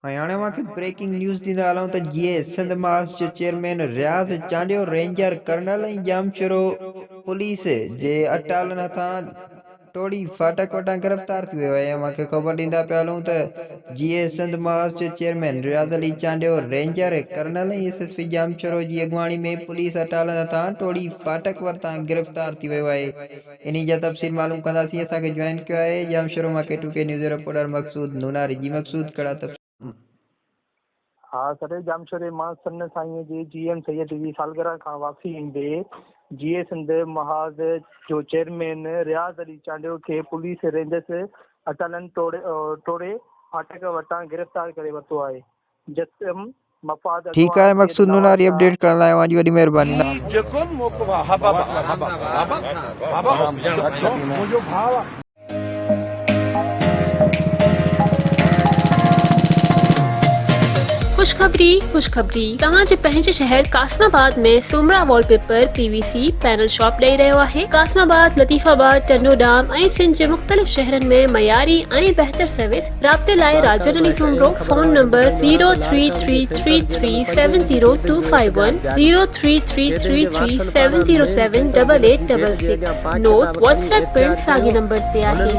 हरियाणा के breaking news ॾींदा हलूं त जीअं सिंध महास जो चेयरमैन रियाज़ चांडियो रेंजर कर्नल ऐं जामशरो पुलिस जे अटालन हथां टोड़ी फाटक वटां गिरफ़्तार थी वियो आहे। मूंखे ख़बर ॾींदा पिया हलूं त जीअं सिंध महास जो चेयरमैन रियाज़ अली चांडियो रेंजर कर्नल ऐं एसएसपी जामशरो जी अॻुवाणी में पुलिस अटालन हथां टोड़ी फाटक वटां गिरफ़्तार थी वियो आहे। इन जा तफ़सील मालूम कंदासीं। असांखे जॉइन कयो आहे जामशरो मां K2K news reporter Maqsood Noonari जी। मक़सूद कड़ा तफ़सील। हाँ सर, जामशोरे मां सन साईं जी GM सैयद जी सालगिरह खां वापसी ईंदे जीए सिंध महाज़ जो चेयरमैन रियाज़ अली चांडियो खे पुलिस रेंजर्स अटालन टोड़े फाटक वटां गिरफ़्तार करे वरितो आहे। जस्टिम मफ़ाद ठीक है मक़सूद नूनारी अपडेट करण लाइ तव्हांजी वॾी महिरबानी। खुशखबरी तव्हांजे पंहिंजे शहर कासमाबाद में Somra wallpaper PVC panel shop ॾेई रहियो आहे। कासमाबाद, लतीफ़ाबाद, टंडोडाम ऐं सिंध जे मुख़्तलिफ़ शहरनि में मयारी ऐं बहितर सर्विस। राब्ते लाइ Rajan Soomro phone number 03333702510 03333707886। Note WhatsApp पिण साॻी नंबर ते आहे।